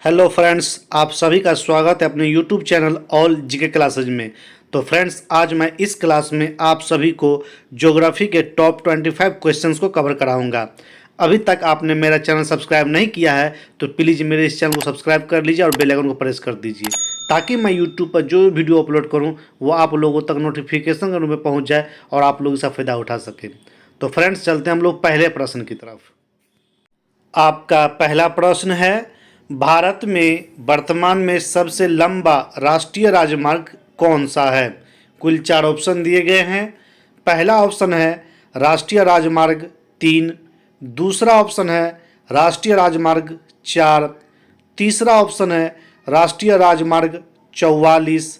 Hello friends, आप सभी का स्वागत है अपने YouTube channel all GK classes में। तो फ्रेंड्स, आज मैं इस क्लास में आप सभी को ज्योग्राफी के टॉप 25 क्वेश्चंस को कवर कराऊंगा। अभी तक आपने मेरा चैनल सब्सक्राइब नहीं किया है तो प्लीज़ मेरे इस चैनल को सब्सक्राइब कर लीजिए और बेल आइकन को प्रेस कर दीजिए, ताकि मैं यूट्यूब पर जो वीडियो अपलोड करूँ वो आप लोगों तक नोटिफिकेशन के रूप में पहुँच जाए और आप लोग इसका फ़ायदा उठा सकें। तो फ्रेंड्स, चलते हैं हम लोग पहले प्रश्न की तरफ। आपका पहला प्रश्न है, भारत में वर्तमान में सबसे लंबा राष्ट्रीय राजमार्ग कौन सा है? कुल 4 ऑप्शन दिए गए हैं। पहला ऑप्शन है राष्ट्रीय राजमार्ग 3, दूसरा ऑप्शन है राष्ट्रीय राजमार्ग 4, तीसरा ऑप्शन है राष्ट्रीय राजमार्ग 44,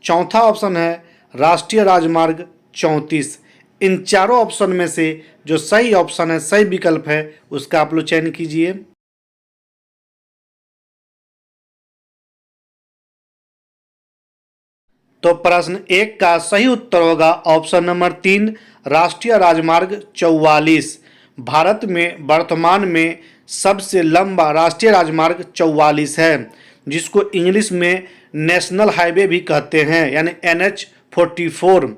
चौथा ऑप्शन है राष्ट्रीय राजमार्ग 34। इन चारों ऑप्शन में से जो सही ऑप्शन है, सही विकल्प है, उसका आप लोग चयन कीजिए। तो प्रश्न 1 का सही उत्तर होगा ऑप्शन नंबर 3, राष्ट्रीय राजमार्ग 44। भारत में वर्तमान में सबसे लंबा राष्ट्रीय राजमार्ग 44 है, जिसको इंग्लिश में नेशनल हाईवे भी कहते हैं, यानी NH-44,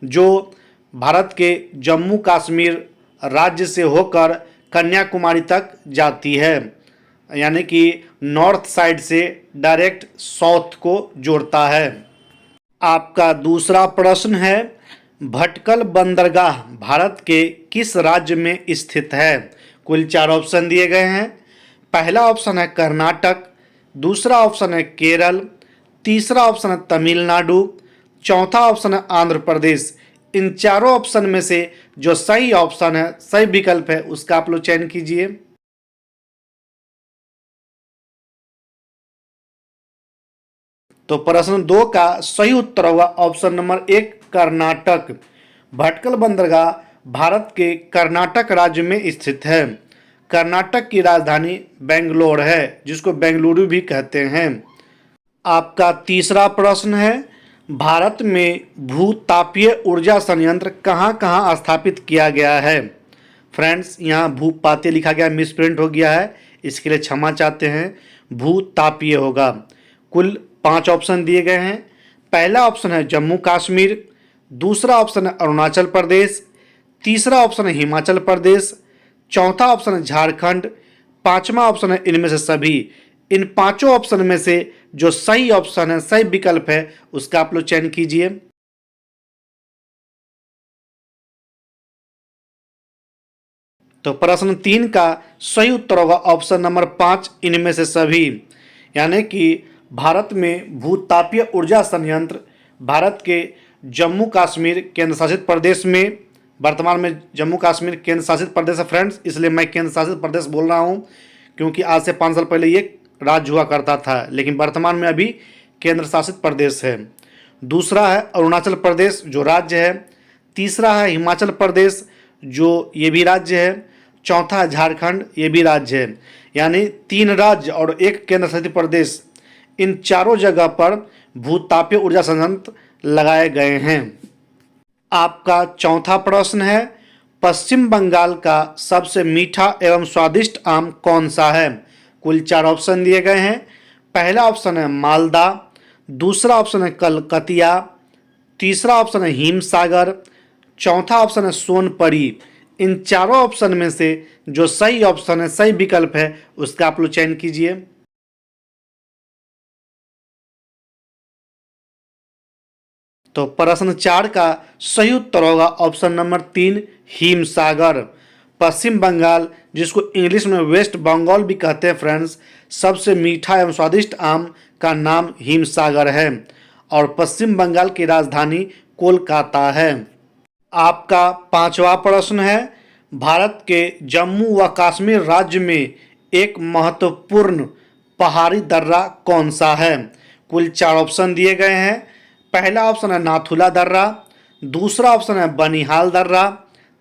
जो भारत के जम्मू कश्मीर राज्य से होकर कन्याकुमारी तक जाती है, यानी कि नॉर्थ साइड से डायरेक्ट साउथ को जोड़ता है। आपका दूसरा प्रश्न है, भटकल बंदरगाह भारत के किस राज्य में स्थित है? कुल 4 ऑप्शन दिए गए हैं। पहला ऑप्शन है कर्नाटक, दूसरा ऑप्शन है केरल, तीसरा ऑप्शन है तमिलनाडु, चौथा ऑप्शन है आंध्र प्रदेश। इन चारों ऑप्शन में से जो सही ऑप्शन है, सही विकल्प है, उसका आप लोग चयन कीजिए। तो प्रश्न 2 का सही उत्तर होगा ऑप्शन नंबर 1, कर्नाटक। भटकल बंदरगाह भारत के कर्नाटक राज्य में स्थित है। कर्नाटक की राजधानी बेंगलोर है, जिसको बेंगलुरु भी कहते हैं। आपका तीसरा प्रश्न है, भारत में भूतापीय ऊर्जा संयंत्र कहाँ कहाँ स्थापित किया गया है? फ्रेंड्स, यहाँ भूपातीय लिखा गया, मिसप्रिंट हो गया है, इसके लिए क्षमा चाहते हैं, भूतापीय होगा। कुल 5 ऑप्शन दिए गए हैं। पहला ऑप्शन है जम्मू कश्मीर, दूसरा ऑप्शन है अरुणाचल प्रदेश, तीसरा ऑप्शन है हिमाचल प्रदेश, चौथा ऑप्शन है झारखंड, पांचवा ऑप्शन है इनमें से सभी। इन पांचों ऑप्शन में से जो सही ऑप्शन है, सही विकल्प है, उसका आप लोग चयन कीजिए। तो प्रश्न 3 का सही उत्तर होगा ऑप्शन नंबर 5, इनमें से सभी। यानी कि भारत में भूतापीय ऊर्जा संयंत्र भारत के जम्मू कश्मीर केंद्र शासित प्रदेश में, वर्तमान में जम्मू कश्मीर केंद्र शासित प्रदेश है फ्रेंड्स, इसलिए मैं केंद्र शासित प्रदेश बोल रहा हूँ, क्योंकि आज से 5 साल पहले ये राज्य हुआ करता था, लेकिन वर्तमान में अभी केंद्र शासित प्रदेश है। दूसरा है अरुणाचल प्रदेश, जो राज्य है। तीसरा है हिमाचल प्रदेश, जो ये भी राज्य है। चौथा है झारखंड, ये भी राज्य है। यानी 3 राज्य और 1 केंद्र शासित प्रदेश, इन चारों जगह पर भूतापीय ऊर्जा संयंत्र लगाए गए हैं। आपका चौथा प्रश्न है, पश्चिम बंगाल का सबसे मीठा एवं स्वादिष्ट आम कौन सा है? कुल 4 ऑप्शन दिए गए हैं। पहला ऑप्शन है मालदा, दूसरा ऑप्शन है कलकतिया, तीसरा ऑप्शन है हिमसागर, चौथा ऑप्शन है सोनपरी। इन चारों ऑप्शन में से जो सही ऑप्शन है, सही विकल्प है, उसका आप लोग चयन कीजिए। तो प्रश्न 4 का सही उत्तर होगा ऑप्शन नंबर 3, हिमसागर। पश्चिम बंगाल, जिसको इंग्लिश में वेस्ट बंगाल भी कहते हैं फ्रेंड्स, सबसे मीठा एवं स्वादिष्ट आम का नाम हिमसागर है और पश्चिम बंगाल की राजधानी कोलकाता है। आपका पांचवा प्रश्न है, भारत के जम्मू व कश्मीर राज्य में एक महत्वपूर्ण पहाड़ी दर्रा कौन सा है? कुल 4 ऑप्शन दिए गए हैं। पहला ऑप्शन है नाथुला दर्रा, दूसरा ऑप्शन है बनिहाल दर्रा,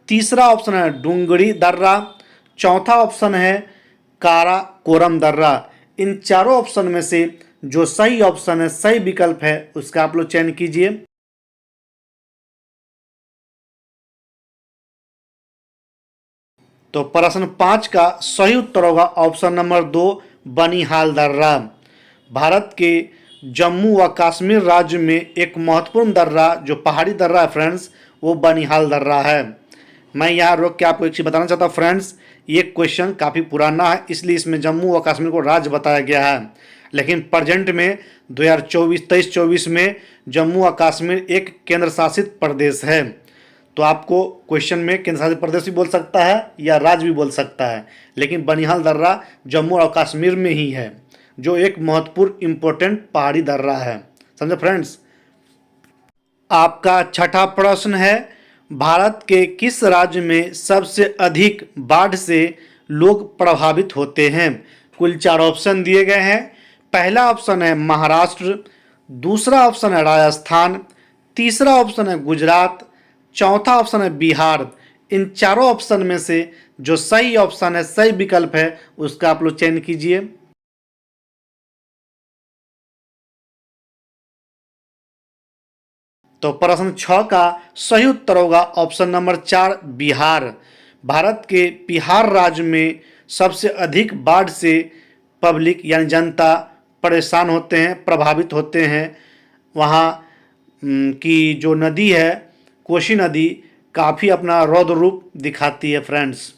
तीसरा ऑप्शन है डूंगरी दर्रा, चौथा ऑप्शन है काराकोरम दर्रा। इन चारों ऑप्शन में से जो सही ऑप्शन है, सही विकल्प है, उसका आप लोग चयन कीजिए। तो प्रश्न 5 का सही उत्तर होगा ऑप्शन नंबर 2, बनिहाल दर्रा। भारत के जम्मू व कश्मीर राज्य में एक महत्वपूर्ण दर्रा जो पहाड़ी दर्रा है फ्रेंड्स, वो बनिहाल दर्रा है। मैं यहाँ रोक के आपको एक चीज़ बताना चाहता हूँ फ्रेंड्स, ये क्वेश्चन काफ़ी पुराना है, इसलिए इसमें जम्मू व कश्मीर को राज्य बताया गया है, लेकिन प्रेजेंट में 2023-24 में जम्मू व कश्मीर एक केंद्र शासित प्रदेश है। तो आपको क्वेश्चन में केंद्र शासित प्रदेश भी बोल सकता है या राज्य भी बोल सकता है, लेकिन बनिहाल दर्रा जम्मू और कश्मीर में ही है, जो एक महत्वपूर्ण इम्पोर्टेंट पहाड़ी दर्रा है। समझे फ्रेंड्स। आपका छठा प्रश्न है, भारत के किस राज्य में सबसे अधिक बाढ़ से लोग प्रभावित होते हैं? कुल 4 ऑप्शन दिए गए हैं। पहला ऑप्शन है महाराष्ट्र, दूसरा ऑप्शन है राजस्थान, तीसरा ऑप्शन है गुजरात, चौथा ऑप्शन है बिहार। इन चारों ऑप्शन में से जो सही ऑप्शन है, सही विकल्प है, उसका आप लोग चयन कीजिए। तो प्रश्न 6 का सही उत्तर होगा ऑप्शन नंबर 4 बिहार। भारत के बिहार राज्य में सबसे अधिक बाढ़ से पब्लिक यानी जनता परेशान होते हैं, प्रभावित होते हैं। वहाँ की जो नदी है कोसी नदी काफ़ी अपना रौद्र रूप दिखाती है फ्रेंड्स।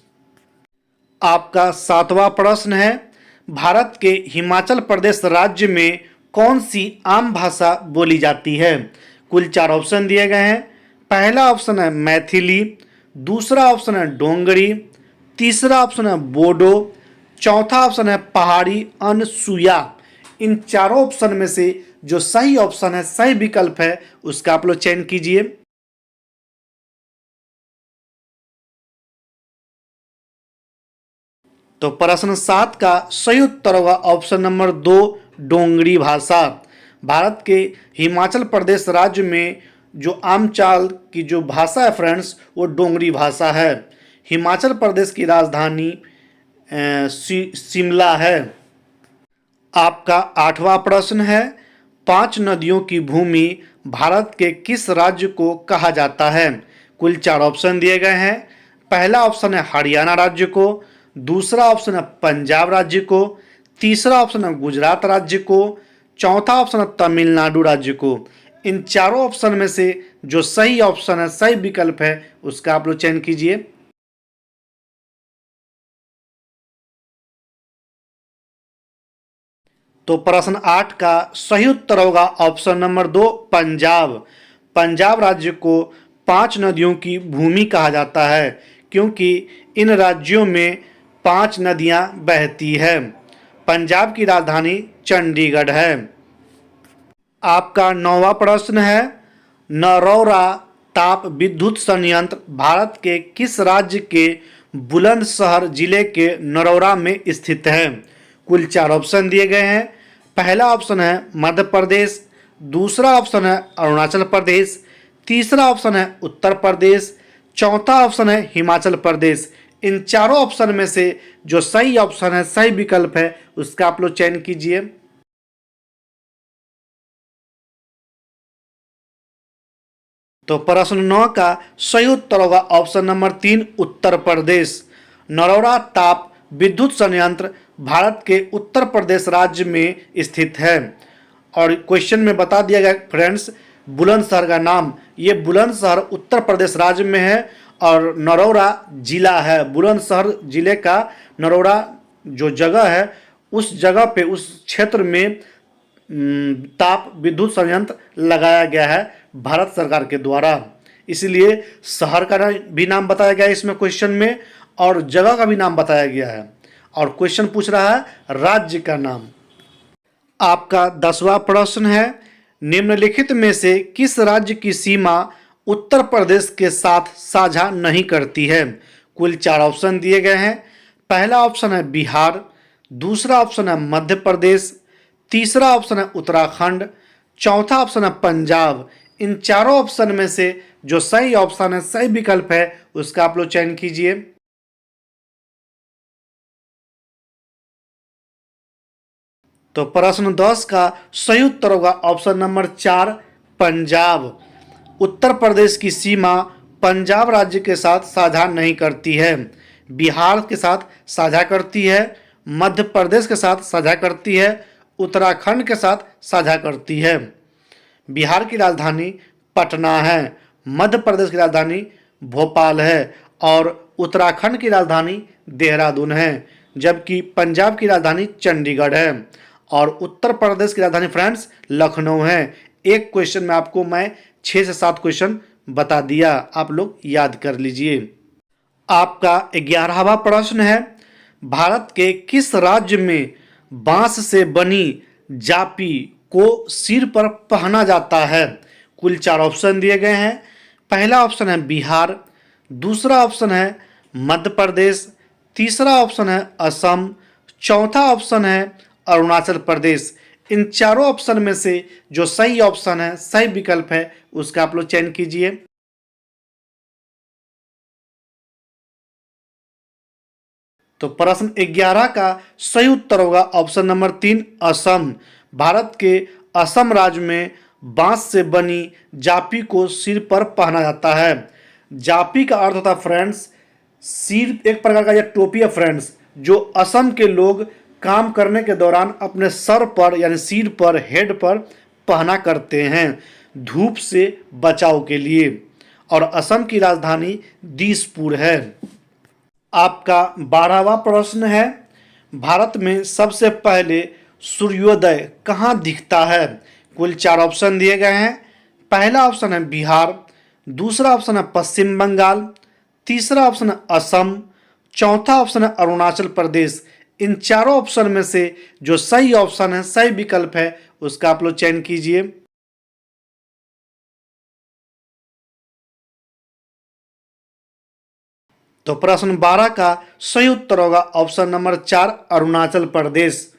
आपका 7वां प्रश्न है, भारत के हिमाचल प्रदेश राज्य में कौन सी आम भाषा बोली जाती है? कुल 4 ऑप्शन दिए गए हैं। पहला ऑप्शन है मैथिली, दूसरा ऑप्शन है डोंगरी, तीसरा ऑप्शन है बोडो, चौथा ऑप्शन है पहाड़ी अनसुया। इन चारों ऑप्शन में से जो सही ऑप्शन है, सही विकल्प है, उसका आप लोग चयन कीजिए। तो प्रश्न 7 का सही उत्तर होगा ऑप्शन नंबर 2 डोंगरी भाषा। भारत के हिमाचल प्रदेश राज्य में जो आमचाल की जो भाषा है फ्रेंड्स, वो डोंगरी भाषा है। हिमाचल प्रदेश की राजधानी शिमला है। आपका 8वां प्रश्न है, 5 नदियों की भूमि भारत के किस राज्य को कहा जाता है? कुल 4 ऑप्शन दिए गए हैं। पहला ऑप्शन है हरियाणा राज्य को, दूसरा ऑप्शन है पंजाब राज्य को, तीसरा ऑप्शन है गुजरात राज्य को, चौथा ऑप्शन है तमिलनाडु राज्य को। इन चारों ऑप्शन में से जो सही ऑप्शन है, सही विकल्प है, उसका आप लोग चयन कीजिए। तो प्रश्न 8 का सही उत्तर होगा ऑप्शन नंबर 2 पंजाब। पंजाब राज्य को 5 नदियों की भूमि कहा जाता है, क्योंकि इन राज्यों में 5 नदियां बहती है। पंजाब की राजधानी चंडीगढ़ है। आपका 9वां प्रश्न है, नरौरा ताप विद्युत संयंत्र भारत के किस राज्य के बुलंदशहर जिले के नरौरा में स्थित है? कुल 4 ऑप्शन दिए गए हैं। पहला ऑप्शन है मध्य प्रदेश, दूसरा ऑप्शन है अरुणाचल प्रदेश, तीसरा ऑप्शन है उत्तर प्रदेश, चौथा ऑप्शन है हिमाचल प्रदेश। इन चारों ऑप्शन में से जो सही ऑप्शन है, सही विकल्प है, उसका आप लोग चयन कीजिए। तो प्रश्न 9 का सही उत्तर होगा ऑप्शन नंबर 3 उत्तर प्रदेश। नरौरा ताप विद्युत संयंत्र भारत के उत्तर प्रदेश राज्य में स्थित है। और क्वेश्चन में बता दिया गया फ्रेंड्स, बुलंदशहर का नाम, ये बुलंदशहर उत्तर प्रदेश राज्य में है और नरौरा जिला है। बुलंदशहर जिले का नरौरा जो जगह है, उस जगह पे, उस क्षेत्र में ताप विद्युत संयंत्र लगाया गया है भारत सरकार के द्वारा। इसलिए शहर का भी नाम बताया गया है इसमें क्वेश्चन में, और जगह का भी नाम बताया गया है, और क्वेश्चन पूछ रहा है राज्य का नाम। आपका 10वां प्रश्न है, निम्नलिखित में से किस राज्य की सीमा उत्तर प्रदेश के साथ साझा नहीं करती है? कुल 4 ऑप्शन दिए गए हैं। पहला ऑप्शन है बिहार, दूसरा ऑप्शन है मध्य प्रदेश, तीसरा ऑप्शन है उत्तराखंड, चौथा ऑप्शन है पंजाब। इन चारों ऑप्शन में से जो सही ऑप्शन है, सही विकल्प है, उसका आप लोग चयन कीजिए। तो प्रश्न 10 का सही उत्तर होगा ऑप्शन नंबर 4 पंजाब। उत्तर प्रदेश की सीमा पंजाब राज्य के साथ साझा नहीं करती है, बिहार के साथ साझा करती है, मध्य प्रदेश के साथ साझा करती है, उत्तराखंड के साथ साझा करती है। बिहार की राजधानी पटना है, मध्य प्रदेश की राजधानी भोपाल है और उत्तराखंड की राजधानी देहरादून है, जबकि पंजाब की राजधानी चंडीगढ़ है और उत्तर प्रदेश की राजधानी फ्रेंड्स लखनऊ है। एक क्वेश्चन में आपको मैं 6 से 7 क्वेश्चन बता दिया, आप लोग याद कर लीजिए। आपका 11वां प्रश्न है, भारत के किस राज्य में बांस से बनी जापी को सिर पर पहना जाता है? कुल 4 ऑप्शन दिए गए हैं। पहला ऑप्शन है बिहार, दूसरा ऑप्शन है मध्य प्रदेश, तीसरा ऑप्शन है असम, चौथा ऑप्शन है अरुणाचल प्रदेश। इन चारों ऑप्शन में से जो सही ऑप्शन है, सही विकल्प है, उसका आप लोग चयन कीजिए। तो प्रश्न 11 का सही उत्तर होगा ऑप्शन नंबर 3 असम। भारत के असम राज्य में बांस से बनी जापी को सिर पर पहना जाता है। जापी का अर्थ होता है फ्रेंड्स सिर, एक प्रकार का यह टोपी है फ्रेंड्स, जो असम के लोग काम करने के दौरान अपने सर पर यानी सिर पर, हेड पर पहना करते हैं धूप से बचाव के लिए। और असम की राजधानी दिसपुर है। आपका 12वां प्रश्न है, भारत में सबसे पहले सूर्योदय कहाँ दिखता है? कुल 4 ऑप्शन दिए गए हैं। पहला ऑप्शन है बिहार, दूसरा ऑप्शन है पश्चिम बंगाल, तीसरा ऑप्शन है असम, चौथा ऑप्शन है अरुणाचल प्रदेश। इन चारों ऑप्शन में से जो सही ऑप्शन है, सही विकल्प है, उसका आप लोग चयन कीजिए। तो प्रश्न 12 का सही उत्तर होगा ऑप्शन नंबर 4 अरुणाचल प्रदेश।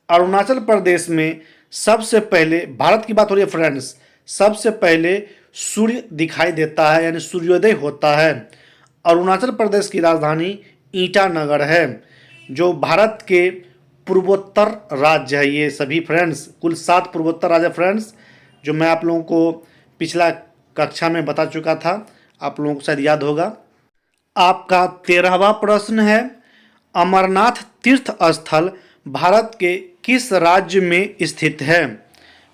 अरुणाचल प्रदेश में सबसे पहले, भारत की बात हो रही है फ्रेंड्स, सबसे पहले सूर्य दिखाई देता है यानी सूर्योदय होता है। अरुणाचल प्रदेश की राजधानी ईटानगर है, जो भारत के पूर्वोत्तर राज्य है। ये सभी फ्रेंड्स कुल 7 पूर्वोत्तर राज्य फ्रेंड्स, जो मैं आप लोगों को पिछला कक्षा में बता चुका था, आप लोगों को शायद याद होगा। आपका 13वां प्रश्न है, अमरनाथ तीर्थ स्थल भारत के किस राज्य में स्थित है?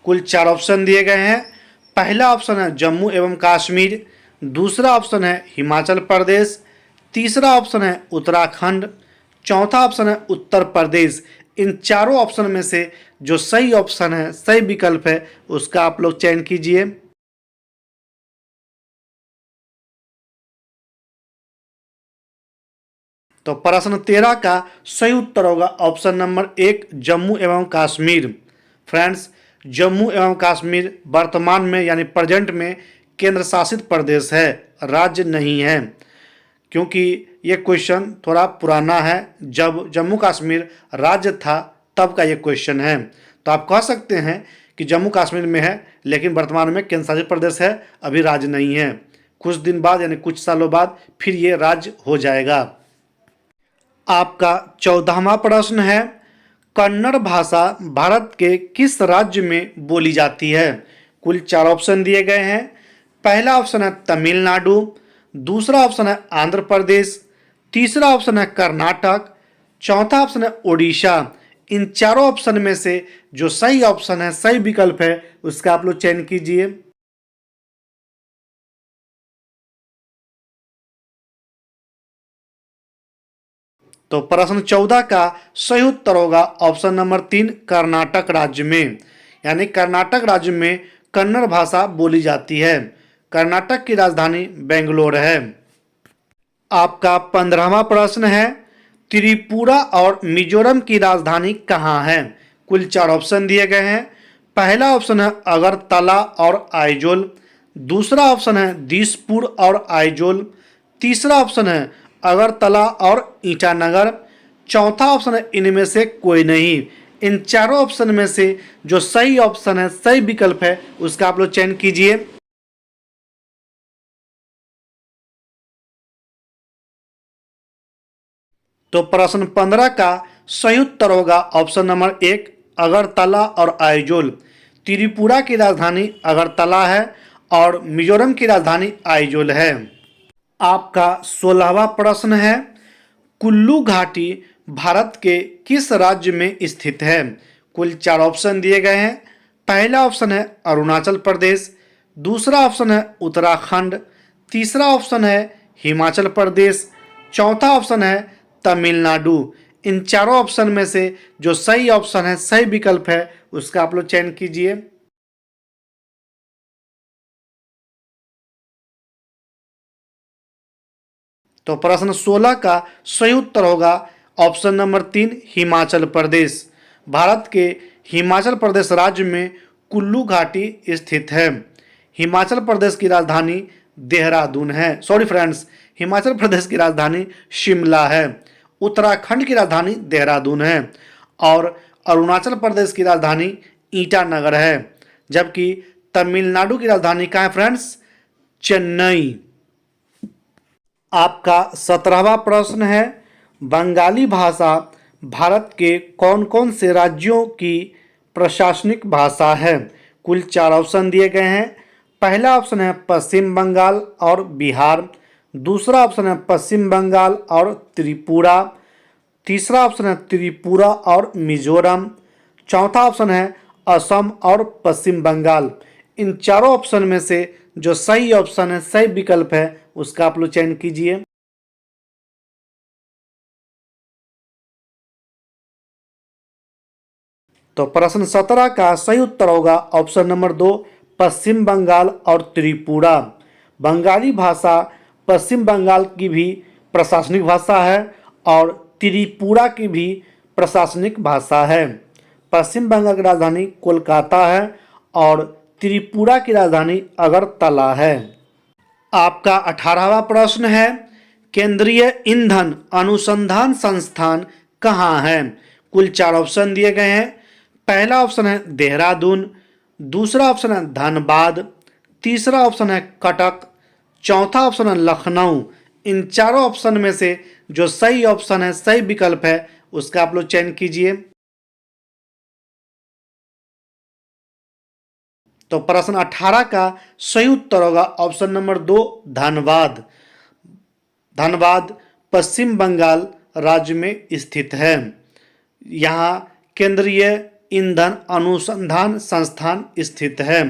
कुल 4 ऑप्शन दिए गए हैं। पहला ऑप्शन है जम्मू एवं कश्मीर, दूसरा ऑप्शन है हिमाचल प्रदेश, तीसरा ऑप्शन है उत्तराखंड, चौथा ऑप्शन है उत्तर प्रदेश। इन चारों ऑप्शन में से जो सही ऑप्शन है, सही विकल्प है, उसका आप लोग चयन कीजिए। तो प्रश्न 13 का सही उत्तर होगा ऑप्शन नंबर 1 जम्मू एवं कश्मीर। फ्रेंड्स, जम्मू एवं कश्मीर वर्तमान में यानी प्रेजेंट में केंद्र शासित प्रदेश है, राज्य नहीं है, क्योंकि ये क्वेश्चन थोड़ा पुराना है। जब जम्मू कश्मीर राज्य था तब का ये क्वेश्चन है। तो आप कह सकते हैं कि जम्मू कश्मीर में है, लेकिन वर्तमान में केंद्र शासित प्रदेश है, अभी राज्य नहीं है। कुछ दिन बाद यानी कुछ सालों बाद फिर ये राज्य हो जाएगा। आपका 14वां प्रश्न है, कन्नड़ भाषा भारत के किस राज्य में बोली जाती है? कुल 4 ऑप्शन दिए गए हैं। पहला ऑप्शन है तमिलनाडु, दूसरा ऑप्शन है आंध्र प्रदेश, तीसरा ऑप्शन है कर्नाटक, चौथा ऑप्शन है उड़ीसा। इन चारों ऑप्शन में से जो सही ऑप्शन है, सही विकल्प है, उसका आप लोग चयन कीजिए। तो प्रश्न 14 का सही उत्तर होगा ऑप्शन नंबर 3 कर्नाटक राज्य में, यानी कर्नाटक राज्य में कन्नड़ भाषा बोली जाती है। कर्नाटक की राजधानी बेंगलोर है। आपका 15वां प्रश्न है, त्रिपुरा और मिजोरम की राजधानी कहाँ है? कुल 4 ऑप्शन दिए गए हैं। पहला ऑप्शन है अगरतला और आइजोल, दूसरा ऑप्शन है दिसपुर और आइजोल, तीसरा ऑप्शन है अगरतला और ईटानगर, चौथा ऑप्शन है इनमें से कोई नहीं। इन चारों ऑप्शन में से जो सही ऑप्शन है, सही विकल्प है, उसका आप लोग चयन कीजिए। तो प्रश्न 15 का सही उत्तर होगा ऑप्शन नंबर 1 अगरतला और आइजोल। त्रिपुरा की राजधानी अगरतला है और मिजोरम की राजधानी आइजोल है। आपका 16वां प्रश्न है, कुल्लू घाटी भारत के किस राज्य में स्थित है? कुल 4 ऑप्शन दिए गए हैं। पहला ऑप्शन है अरुणाचल प्रदेश, दूसरा ऑप्शन है उत्तराखंड, तीसरा ऑप्शन है हिमाचल प्रदेश, चौथा ऑप्शन है तमिलनाडु। इन चारों ऑप्शन में से जो सही ऑप्शन है, सही विकल्प है, उसका आप लोग चयन कीजिए। तो प्रश्न 16 का सही उत्तर होगा ऑप्शन नंबर 3 हिमाचल प्रदेश। भारत के हिमाचल प्रदेश राज्य में कुल्लू घाटी स्थित है। हिमाचल प्रदेश की राजधानी देहरादून है। सॉरी फ्रेंड्स, हिमाचल प्रदेश की राजधानी शिमला है, उत्तराखंड की राजधानी देहरादून है और अरुणाचल प्रदेश की राजधानी ईटानगर है, जबकि तमिलनाडु की राजधानी कहाँ है फ्रेंड्स? चेन्नई। आपका 17वां प्रश्न है, बंगाली भाषा भारत के कौन कौन से राज्यों की प्रशासनिक भाषा है? कुल 4 ऑप्शन दिए गए हैं। पहला ऑप्शन है पश्चिम बंगाल और बिहार, दूसरा ऑप्शन है पश्चिम बंगाल और त्रिपुरा, तीसरा ऑप्शन है त्रिपुरा और मिजोरम, चौथा ऑप्शन है असम और पश्चिम बंगाल। इन चारों ऑप्शन में से जो सही ऑप्शन है, सही विकल्प है, उसका आप लोग चयन कीजिए। तो प्रश्न 17 का सही उत्तर होगा ऑप्शन नंबर 2 पश्चिम बंगाल और त्रिपुरा। बंगाली भाषा पश्चिम बंगाल की भी प्रशासनिक भाषा है और त्रिपुरा की भी प्रशासनिक भाषा है। पश्चिम बंगाल की राजधानी कोलकाता है और त्रिपुरा की राजधानी अगरतला है। आपका 18वां प्रश्न है, केंद्रीय ईंधन अनुसंधान संस्थान कहाँ है? कुल 4 ऑप्शन दिए गए हैं। पहला ऑप्शन है देहरादून, दूसरा ऑप्शन है धनबाद, तीसरा ऑप्शन है कटक, चौथा ऑप्शन है लखनऊ। इन चारों ऑप्शन में से जो सही ऑप्शन है, सही विकल्प है, उसका आप लोग चयन कीजिए। तो प्रश्न 18 का सही उत्तर होगा ऑप्शन नंबर 2 धनबाद। धनबाद पश्चिम बंगाल राज्य में स्थित है। यहाँ केंद्रीय ईंधन अनुसंधान संस्थान स्थित है।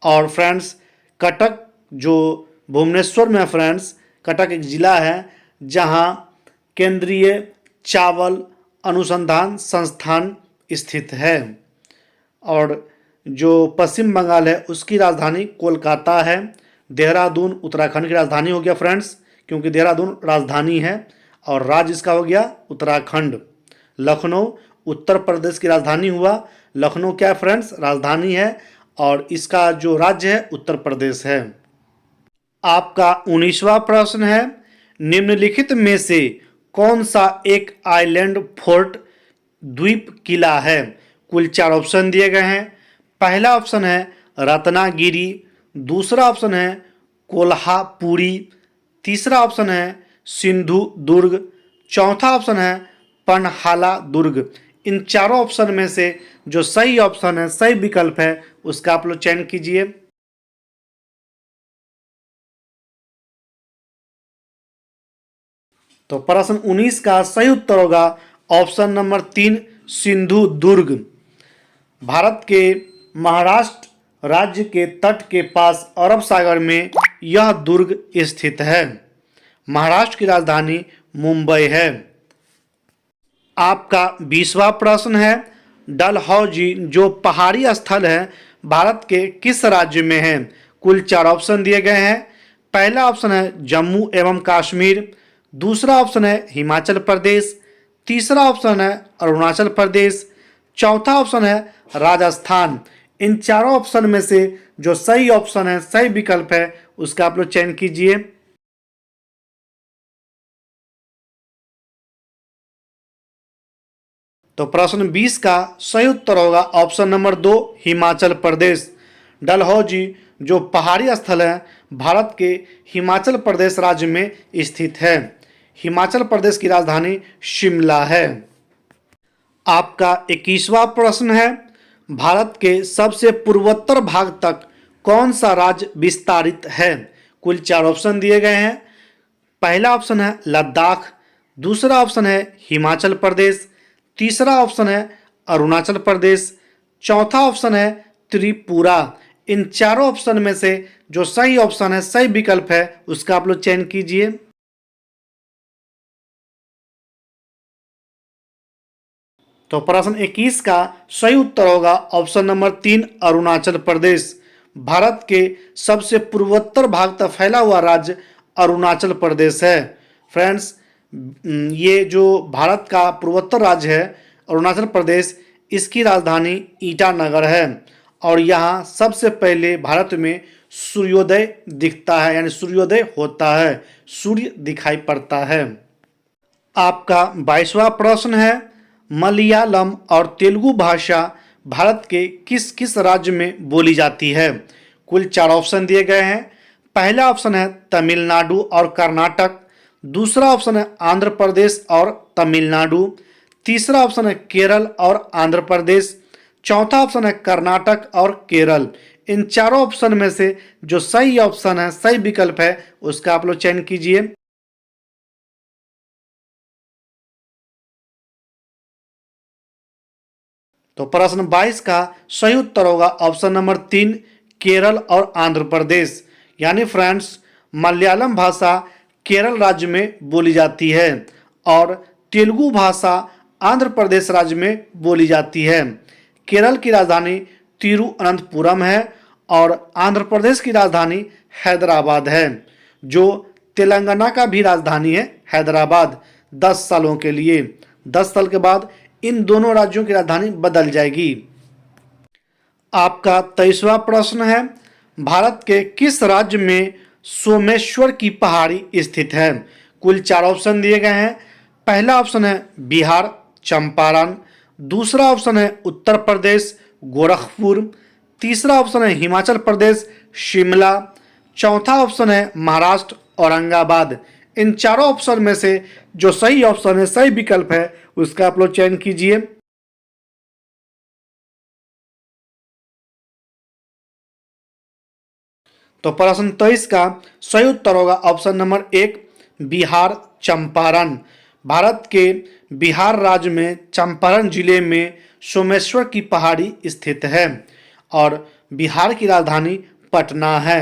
और फ्रेंड्स, कटक जो भुवनेश्वर में है फ्रेंड्स, कटक एक जिला है जहाँ केंद्रीय चावल अनुसंधान संस्थान स्थित है। और जो पश्चिम बंगाल है उसकी राजधानी कोलकाता है। देहरादून उत्तराखंड की राजधानी हो गया फ्रेंड्स, क्योंकि देहरादून राजधानी है और राज्य इसका हो गया उत्तराखंड। लखनऊ उत्तर प्रदेश की राजधानी हुआ। लखनऊ क्या है फ्रेंड्स? राजधानी है और इसका जो राज्य है उत्तर प्रदेश है। आपका 19वां प्रश्न है, निम्नलिखित में से कौन सा एक आइलैंड फोर्ट द्वीप किला है? कुल 4 ऑप्शन दिए गए हैं। पहला ऑप्शन है रत्नागिरी, दूसरा ऑप्शन है कोल्हापुरी, तीसरा ऑप्शन है सिंधु दुर्ग, चौथा ऑप्शन है पन्हाला दुर्ग। इन चारों ऑप्शन में से जो सही ऑप्शन है, सही विकल्प है, उसका आप लोग चयन कीजिए। तो प्रश्न 19 का सही उत्तर होगा ऑप्शन नंबर 3 सिंधु दुर्ग। भारत के महाराष्ट्र राज्य के तट के पास अरब सागर में यह दुर्ग स्थित है। महाराष्ट्र की राजधानी मुंबई है। आपका 20वां प्रश्न है, डलहौजी जो पहाड़ी स्थल है भारत के किस राज्य में है? कुल 4 ऑप्शन दिए गए हैं। पहला ऑप्शन है जम्मू एवं कश्मीर, दूसरा ऑप्शन है हिमाचल प्रदेश, तीसरा ऑप्शन है अरुणाचल प्रदेश, चौथा ऑप्शन है राजस्थान। इन चारों ऑप्शन में से जो सही ऑप्शन है, सही विकल्प है, उसका आप लोग चयन कीजिए। तो प्रश्न 20 का सही उत्तर होगा ऑप्शन नंबर 2 हिमाचल प्रदेश। डलहौजी जो पहाड़ी स्थल है भारत के हिमाचल प्रदेश राज्य में स्थित है। हिमाचल प्रदेश की राजधानी शिमला है। आपका 21वां प्रश्न है, भारत के सबसे पूर्वोत्तर भाग तक कौन सा राज्य विस्तारित है? कुल 4 ऑप्शन दिए गए हैं। पहला ऑप्शन है लद्दाख, दूसरा ऑप्शन है हिमाचल प्रदेश, तीसरा ऑप्शन है अरुणाचल प्रदेश, चौथा ऑप्शन है त्रिपुरा। इन चारों ऑप्शन में से जो सही ऑप्शन है, सही विकल्प है, उसका आप लोग चयन कीजिए। तो प्रश्न 21 का सही उत्तर होगा ऑप्शन नंबर 3 अरुणाचल प्रदेश। भारत के सबसे पूर्वोत्तर भाग तक फैला हुआ राज्य अरुणाचल प्रदेश है। फ्रेंड्स, ये जो भारत का पूर्वोत्तर राज्य है अरुणाचल प्रदेश, इसकी राजधानी ईटानगर है और यहाँ सबसे पहले भारत में सूर्योदय दिखता है, यानी सूर्योदय होता है, सूर्य दिखाई पड़ता है। आपका 22वां प्रश्न है, मलयालम और तेलुगु भाषा भारत के किस किस राज्य में बोली जाती है? कुल 4 ऑप्शन दिए गए हैं। पहला ऑप्शन है तमिलनाडु और कर्नाटक, दूसरा ऑप्शन है आंध्र प्रदेश और तमिलनाडु, तीसरा ऑप्शन है केरल और आंध्र प्रदेश, चौथा ऑप्शन है कर्नाटक और केरल। इन चारों ऑप्शन में से जो सही ऑप्शन है, सही विकल्प है, उसका आप लोग चयन कीजिए। तो प्रश्न 22 का सही उत्तर होगा ऑप्शन नंबर 3 केरल और आंध्र प्रदेश। यानी फ्रेंड्स, मलयालम भाषा केरल राज्य में बोली जाती है और तेलुगु भाषा आंध्र प्रदेश राज्य में बोली जाती है। केरल की राजधानी तिरुअनंतपुरम है और आंध्र प्रदेश की राजधानी हैदराबाद है, जो तेलंगाना का भी राजधानी है हैदराबाद 10 सालों के लिए। 10 साल के बाद इन दोनों राज्यों की राजधानी बदल जाएगी। आपका 23वां प्रश्न है, भारत के किस राज्य में सोमेश्वर की पहाड़ी स्थित है? कुल 4 ऑप्शन दिए गए हैं। पहला ऑप्शन है बिहार चंपारण, दूसरा ऑप्शन है उत्तर प्रदेश गोरखपुर, तीसरा ऑप्शन है हिमाचल प्रदेश शिमला, चौथा ऑप्शन है महाराष्ट्र औरंगाबाद। इन चारों ऑप्शन में से जो सही ऑप्शन है, सही विकल्प है, उसका आप लोग चयन कीजिए। तो प्रश्न 23 का सही उत्तर होगा ऑप्शन नंबर 1 बिहार चंपारण। भारत के बिहार राज्य में चंपारण जिले में सोमेश्वर की पहाड़ी स्थित है और बिहार की राजधानी पटना है।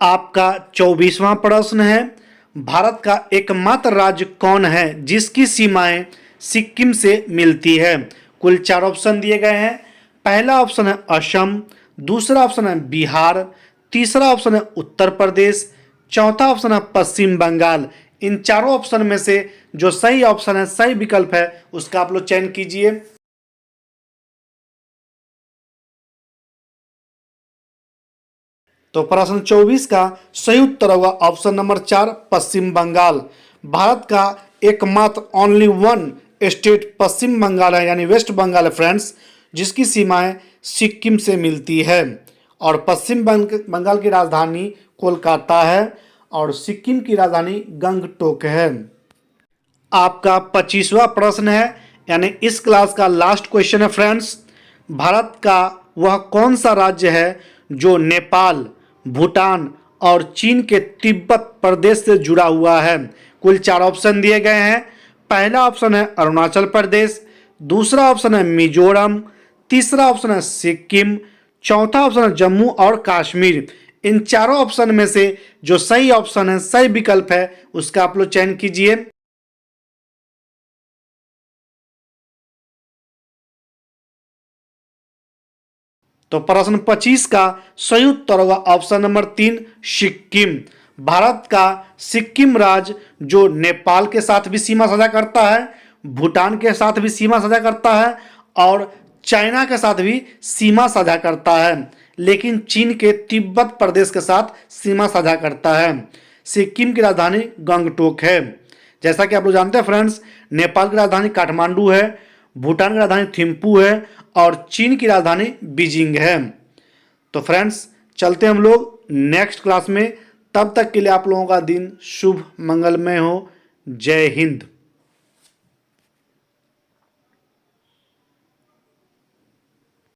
आपका 24वां प्रश्न है, भारत का एकमात्र राज्य कौन है जिसकी सीमाएं सिक्किम से मिलती है? कुल 4 ऑप्शन दिए गए हैं। पहला ऑप्शन है असम, दूसरा ऑप्शन है बिहार, तीसरा ऑप्शन है उत्तर प्रदेश, चौथा ऑप्शन है पश्चिम बंगाल। इन चारों ऑप्शन में से जो सही ऑप्शन है, सही विकल्प है, उसका आप लोग चयन कीजिए। तो प्रश्न 24 का सही उत्तर होगा ऑप्शन नंबर 4 पश्चिम बंगाल। भारत का एकमात्र ओनली वन स्टेट पश्चिम बंगाल है, यानी वेस्ट बंगाल है फ्रेंड्स, जिसकी सीमाएं सिक्किम से मिलती है और पश्चिम बंगाल की राजधानी कोलकाता है और सिक्किम की राजधानी गंगटोक है। आपका 25वां प्रश्न है, यानी इस क्लास का लास्ट क्वेश्चन है फ्रेंड्स, भारत का वह कौन सा राज्य है जो नेपाल, भूटान और चीन के तिब्बत प्रदेश से जुड़ा हुआ है? कुल 4 ऑप्शन दिए गए हैं। पहला ऑप्शन है अरुणाचल प्रदेश, दूसरा ऑप्शन है मिजोरम, तीसरा ऑप्शन है सिक्किम, चौथा ऑप्शन है जम्मू और कश्मीर। इन चारों ऑप्शन में से जो सही ऑप्शन है, सही विकल्प है, उसका आप लोग चयन कीजिए। तो प्रश्न 25 का सही उत्तर होगा ऑप्शन नंबर 3 सिक्किम। भारत का सिक्किम राज्य जो नेपाल के साथ भी सीमा साझा करता है, भूटान के साथ भी सीमा साझा करता है और चाइना के साथ भी सीमा साझा करता है, लेकिन चीन के तिब्बत प्रदेश के साथ सीमा साझा करता है। सिक्किम की राजधानी गंगटोक है। जैसा कि आप लोग जानते हैं फ्रेंड्स, नेपाल की राजधानी काठमांडू है, भूटान की राजधानी थिम्पू है और चीन की राजधानी बीजिंग है। तो फ्रेंड्स, चलते हम लोग नेक्स्ट क्लास में। तब तक के लिए आप लोगों का दिन शुभ मंगलमय हो। जय हिंद।